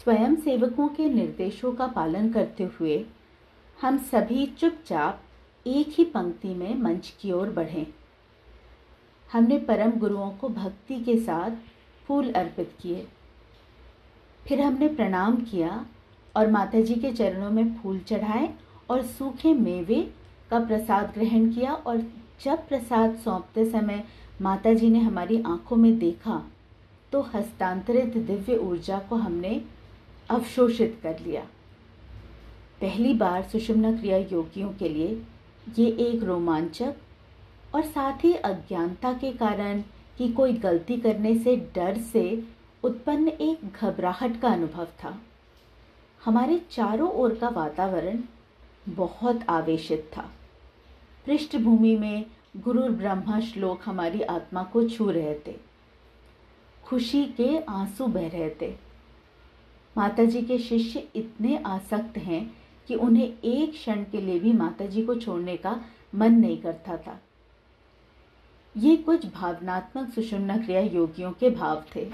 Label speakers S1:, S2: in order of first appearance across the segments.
S1: स्वयं सेवकों के निर्देशों का पालन करते हुए हम सभी चुपचाप एक ही पंक्ति में मंच की ओर बढ़े। हमने परम गुरुओं को भक्ति के साथ फूल अर्पित किए। फिर हमने प्रणाम किया और माताजी के चरणों में फूल चढ़ाए और सूखे मेवे का प्रसाद ग्रहण किया। और जब प्रसाद सौंपते समय माताजी ने हमारी आंखों में देखा तो हस्तांतरित दिव्य ऊर्जा को हमने अवशोषित कर लिया। पहली बार सुषुम्ना क्रिया योगियों के लिए ये एक रोमांचक और साथ ही अज्ञानता के कारण कि कोई गलती करने से डर से उत्पन्न एक घबराहट का अनुभव था। हमारे चारों ओर का वातावरण बहुत आवेशित था। पृष्ठभूमि में गुरु ब्रह्मा श्लोक हमारी आत्मा को छू रहे थे। खुशी के आंसू बह रहे थे। माताजी के शिष्य इतने आसक्त हैं कि उन्हें एक क्षण के लिए भी माताजी को छोड़ने का मन नहीं करता था। ये कुछ भावनात्मक सुषुम्ना क्रिया योगियों के भाव थे।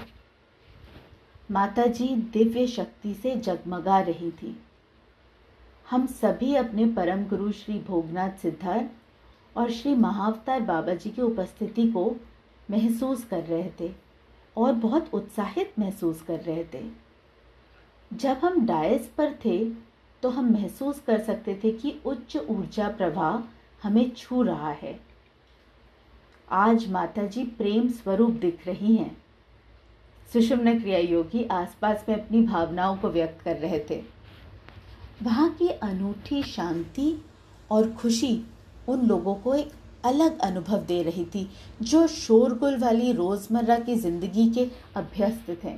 S1: माताजी दिव्य शक्ति से जगमगा रही थी। हम सभी अपने परम गुरु श्री भोगनाथ सिद्धार्थ और श्री महाअवतार बाबा जी की उपस्थिति को महसूस कर रहे थे और बहुत उत्साहित महसूस कर रहे थे। जब हम डायस पर थे तो हम महसूस कर सकते थे कि उच्च ऊर्जा प्रवाह हमें छू रहा है। आज माताजी प्रेम स्वरूप दिख रही हैं। सुषुम्ना क्रिया योगी आसपास में अपनी भावनाओं को व्यक्त कर रहे थे। वहाँ की अनूठी शांति और खुशी उन लोगों को एक अलग अनुभव दे रही थी जो शोरगुल वाली रोजमर्रा की जिंदगी के अभ्यस्त थे।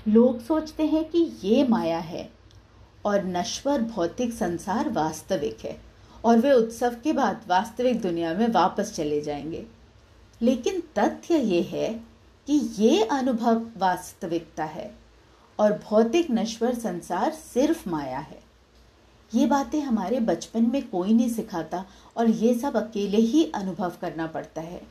S1: लोग सोचते हैं कि ये माया है और नश्वर भौतिक संसार वास्तविक है और वे उत्सव के बाद वास्तविक दुनिया में वापस चले जाएंगे। लेकिन तथ्य ये है कि ये अनुभव वास्तविकता है और भौतिक नश्वर संसार सिर्फ माया है। ये बातें हमारे बचपन में कोई नहीं सिखाता और ये सब अकेले ही अनुभव करना पड़ता है।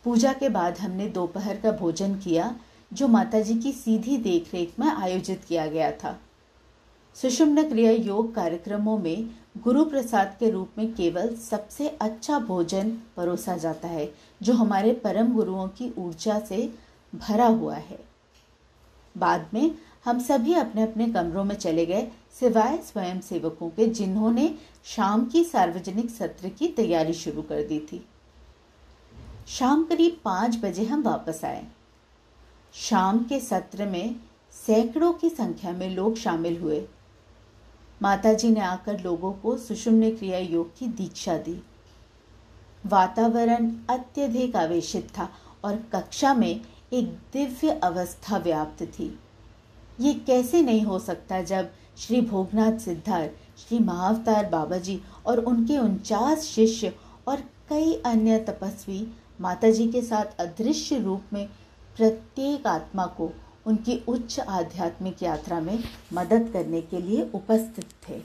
S1: पूजा के बाद हमने दोपहर का भोजन किया जो माताजी की सीधी देखरेख में आयोजित किया गया था। सुषुम्ना क्रिया योग कार्यक्रमों में गुरु प्रसाद के रूप में केवल सबसे अच्छा भोजन परोसा जाता है जो हमारे परम गुरुओं की ऊर्जा से भरा हुआ है। बाद में हम सभी अपने अपने कमरों में चले गए सिवाय स्वयं सेवकों के जिन्होंने शाम की सार्वजनिक सत्र की तैयारी शुरू कर दी थी। शाम करीब 5 बजे हम वापस आए। शाम के सत्र में सैकड़ों की संख्या में लोग शामिल हुए। माताजी ने आकर लोगों को सुषुम्ना क्रिया योग की दीक्षा दी। वातावरण अत्यधिक आवेशित था और कक्षा में एक दिव्य अवस्था व्याप्त थी। ये कैसे नहीं हो सकता जब श्री भोगनाथ सिद्धार्थ, श्री महाअवतार बाबा जी और उनके 49 शिष्य और कई अन्य तपस्वी माताजी के साथ अदृश्य रूप में प्रत्येक आत्मा को उनकी उच्च आध्यात्मिक यात्रा में मदद करने के लिए उपस्थित थे।